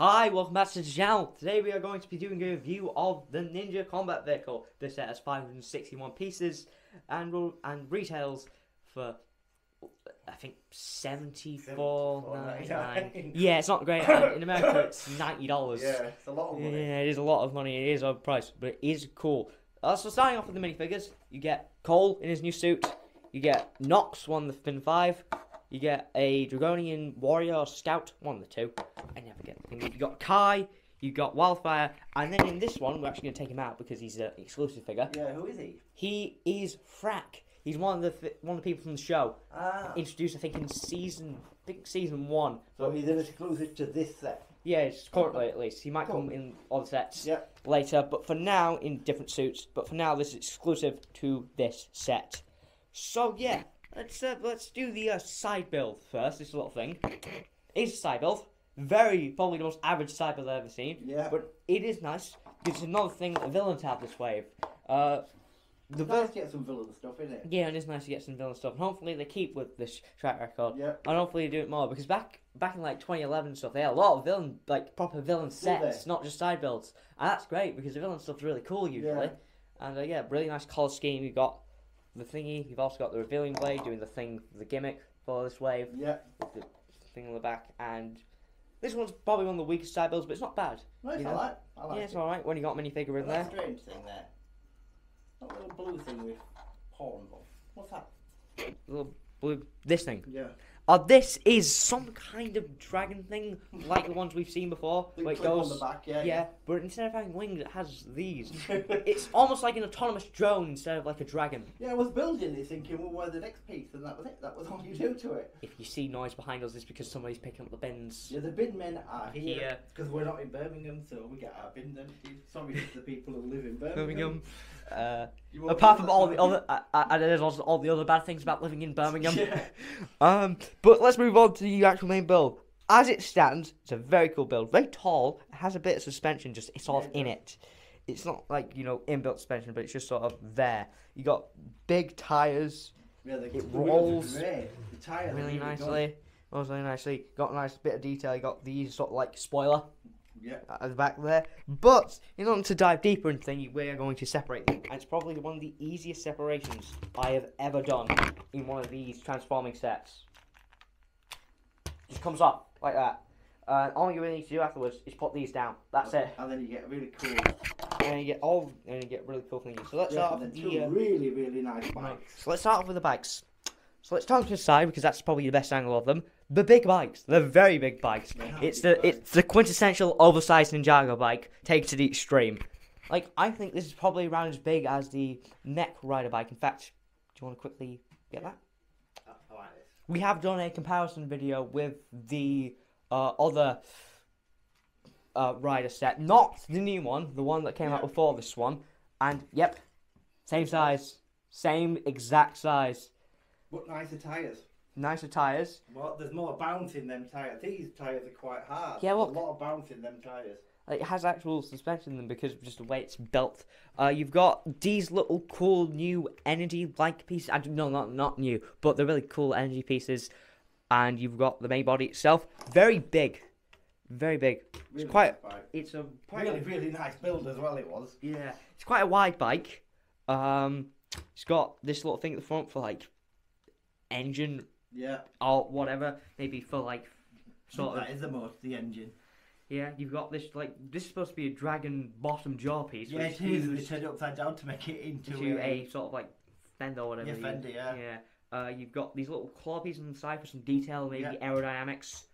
Hi, welcome back to the channel. Today we are going to be doing a review of the Ninja Combat Vehicle. This set has 561 pieces and retails for, I think, $74.99. Yeah, it's not great. In America, it's $90. Yeah, it's a lot of money. Yeah, it is a lot of money. It is overpriced, but it is cool. So starting off with the minifigures, you get Cole in his new suit. You get Nokt, one of the Fin 5. You get a Dragonian Warrior or Scout, one of the two. I never get the thing. You got Kai, you got Wyldfyre, and then in this one, we're actually going to take him out because he's an exclusive figure. Yeah, who is he? He is Frak. He's one of the people from the show. Introduced, I think, in season 1. So he's an exclusive to this set. Yeah, it's currently at least. He might come in other sets later, but for now, in different suits. But for now, this is exclusive to this set. So yeah. Let's do the side build first. This little thing. It's a side build. Probably the most average side build I've ever seen. Yeah. But it is nice. It's another thing the villains have this wave. It's nice to get some villain stuff, isn't it? Yeah, and it's nice to get some villain stuff. And hopefully they keep with this track record. Yeah. And hopefully they do it more because back in like 2011 and stuff, they had a lot of proper villain sets, not just side builds. And that's great because the villain stuff's really cool usually. Yeah. And yeah, really nice color scheme. You've got the thingy, you've also got the revealing blade doing the thing, the gimmick for this wave. Yeah. The thing on the back, and this one's probably one of the weakest side builds, but it's not bad. No, it's alright. I like it. It's alright when you got a minifigure in there. That strange thing there. That little blue thing with horns on. What's that? Little blue, this thing. Yeah. This is some kind of dragon thing, like the ones we've seen before. Where it goes on the back, yeah. But instead of having wings, it has these. It's almost like an autonomous drone instead of like a dragon. Yeah, I was building this thinking, well, where's the next piece? And that was it. That was all you do to it. If you see noise behind us, it's because somebody's picking up the bins. Yeah, the bin men are here. Because we're not in Birmingham, so we get our bins emptied. Sorry to the people who live in Birmingham. Apart from all the other, there's also all the other bad things about living in Birmingham. But let's move on to the actual main build. As it stands, it's a very cool build. Very tall. It has a bit of suspension just sort of in it. It's not like, you know, inbuilt suspension, but it's just sort of there. You got big tires. Yeah, it rolls really nicely. Rolls really nicely. Got a nice bit of detail. You got these sort of like spoiler. Yeah, at the back there. But in order to dive deeper into things, we are going to separate them, and it's probably one of the easiest separations I have ever done in one of these transforming sets. Just comes off like that. All you really need to do afterwards is put these down. That's it. And then you get really cool. And you get really cool things. So let's start off with the really nice bikes. So let's start off with the bikes. So let's start to the side because that's probably the best angle of them. The big bikes, the very big bikes. It's the quintessential oversized Ninjago bike taken to the extreme. Like, I think this is probably around as big as the neck rider bike. In fact, do you want to quickly get that? I like this. We have done a comparison video with the other rider set, not the new one, the one that came out before this one. And yep, same size, same exact size. But nicer tyres. Nicer tyres. Well, there's more bounce in them tyres. These tyres are quite hard. Yeah, look. There's a lot of bounce in them tyres. It has actual suspension in them because of just the way it's built. You've got these little cool new energy-like pieces. No, not new, but they're really cool energy pieces. And you've got the main body itself. Very big. Very big. Really it's quite. Nice bike. It's a really nice build as well. It was. Yeah, it's quite a wide bike. It's got this little thing at the front for like engine. Yeah. Or whatever. Maybe for like sort of. That is the engine. Yeah, you've got this this is supposed to be a dragon bottom jaw piece. Yeah, it is. They turned it upside down to make it into a sort of like fender or whatever. Yeah, fender. Yeah. You've got these little claw pieces on the side for some detail, maybe aerodynamics.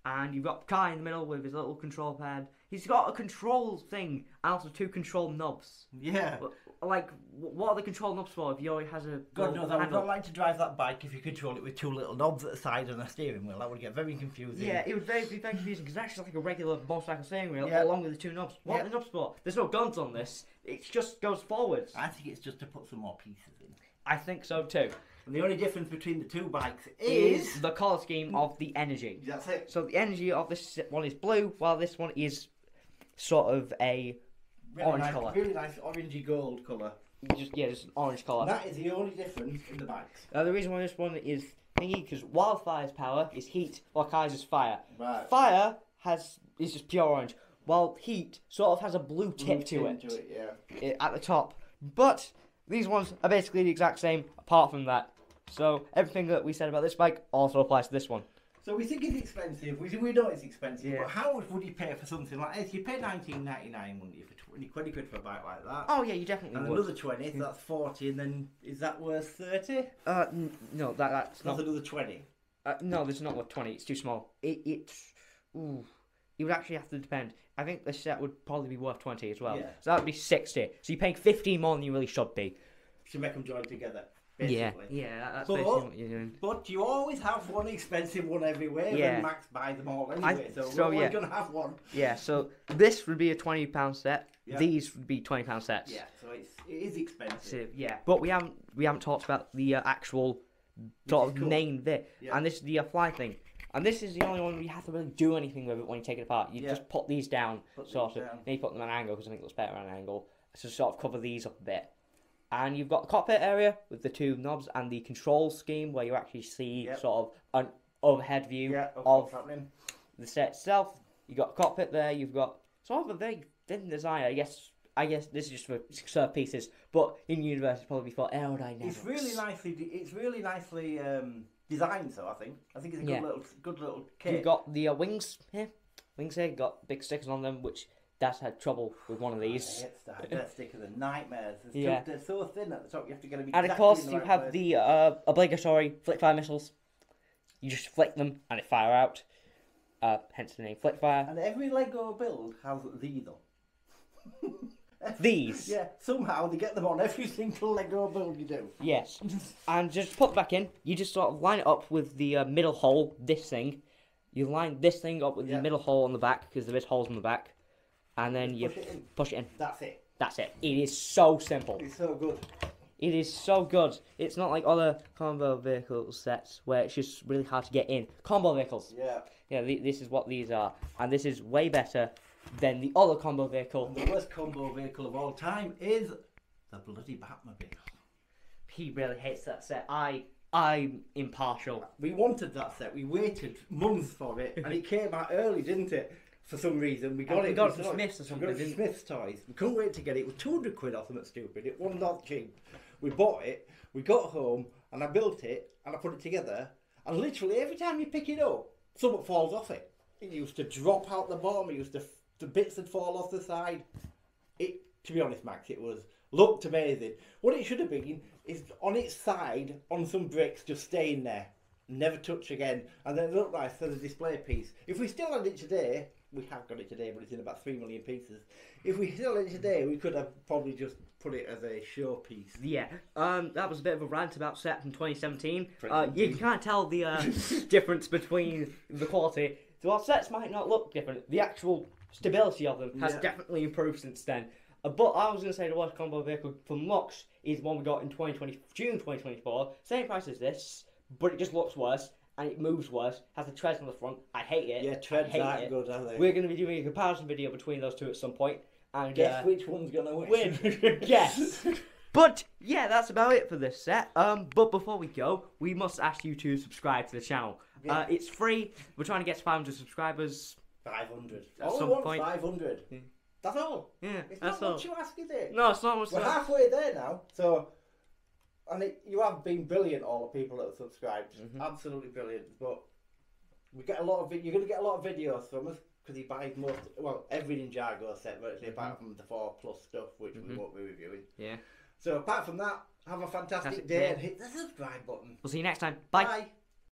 And you've got Kai in the middle with his little control pad. He's got a control thing and also 2 control knobs. Yeah. Like, what are the control knobs for if he already has a... God knows, I would not like to drive that bike if you control it with 2 little knobs at the side and a steering wheel. That would get very confusing. Yeah, it would be very confusing because that's just like a regular motorcycle steering wheel along with the 2 knobs. What are the knobs for? There's no guns on this. It just goes forwards. I think it's just to put some more pieces in. I think so too. And the only difference between the 2 bikes is the colour scheme of the energy. That's it. So the energy of this one is blue, while this one is sort of a orange colour. Really nice orangey gold colour. Just an orange colour. That is the only difference in the bikes. The reason why this one is thingy because Wyldfyre's power is heat, while Kai's is fire. Right. Fire has is just pure orange. While Heat sort of has a blue tip to it. At the top. But these ones are basically the exact same apart from that. So everything that we said about this bike also applies to this one. So we think it's expensive. We know it's expensive, but how much would you pay for something like this? You pay $19.99, wouldn't you, for 20 quid for a bike like that? Oh yeah, you definitely and would. Another 20, so that's 40, and then is that worth 30? No, that's not. Another 20. No, there's not worth 20. It's too small. It would actually have to depend. I think the set would probably be worth 20 as well. Yeah. So that would be 60. So you're paying 15 more than you really should be. To make them join together. Basically. Yeah, that's basically what you're doing. But you always have one expensive one everywhere, and Max buys them all anyway, so we're always going to have one. Yeah, so this would be a £20 set, these would be £20 sets. Yeah, so it is expensive. Yeah, but we haven't talked about the actual sort of main bit, and this is the fly thing. And this is the only one where you have to really do anything with it when you take it apart. You just put these down, then you put them at an angle, because I think it looks better at an angle, to sort of cover these up a bit. And you've got the cockpit area with the two knobs and the control scheme where you actually see sort of an overhead view of the set itself. You've got the cockpit there. You've got sort of a very thin design. I guess this is just for serve pieces, but in universe it's probably for aerodynamics. It's really nicely designed. So I think it's a good little kit. You've got the wings here. Wings here. You've got big stickers on them, which Dad's had trouble with one of these. That stickers are nightmares. They're so thin at the top. You have to get them. And of course, you have the obligatory flick-fire missiles. You just flick them and they fire out. Hence the name Flick-fire. And every Lego build has these on. These? Yeah, somehow they get them on every single Lego build you do. Yes. And just put it back in. You just sort of line it up with the middle hole, this thing. You line this thing up with the middle hole on the back, because there is holes on the back. And then you push it in. That's it. That's it. It is so simple. It's so good. It is so good. It's not like other combo vehicle sets where it's just really hard to get in. Combo vehicles. Yeah. Yeah, this is what these are. And this is way better than the other combo vehicle. And the worst combo vehicle of all time is the bloody Batmobile. He really hates that set. I'm impartial. We wanted that set. We waited months for it. And it came out early, didn't it? For some reason, we got it from Smith's or something. We got it from Smith's Toys. We couldn't wait to get it. It was 200 quid or something stupid. It was not cheap. We bought it. We got home and I built it and I put it together. And literally every time you pick it up, something falls off it. It used to drop out the bottom. It used to the bits would fall off the side. To be honest, Max, it looked amazing. What it should have been is on its side on some bricks, just staying there, never touch again, and then it looked nice for the display piece. If we still had it today. We have got it today, but it's in about 3 million pieces. If we still had it today, we could have probably just put it as a showpiece. Yeah. That was a bit of a rant about set from 2017. You can't tell the difference between the quality. So our sets might not look different. The actual stability of them has definitely improved since then. But I was going to say the worst combo vehicle from Nokt is one we got in June 2024. Same price as this, but it just looks worse. And it moves worse, has the treads on the front. I hate it. Yeah, treads aren't good, are they? We're going to be doing a comparison video between those two at some point. And guess which one's going to win. Guess. But, yeah, that's about it for this set. But before we go, we must ask you to subscribe to the channel. Yeah. It's free. We're trying to get to 500 subscribers. 500. At some point. 500. Yeah. That's all. Yeah, it's not much you ask, is it? No, it's not much. We're halfway there now, so... And you have been brilliant, all the people that have subscribed. Absolutely brilliant. But we get a lot of you're going to get a lot of videos from us because he buys every Ninjago set virtually, apart from the 4+ stuff, which we won't be reviewing. Yeah. So apart from that, have a fantastic day and hit the subscribe button. We'll see you next time. Bye. Bye.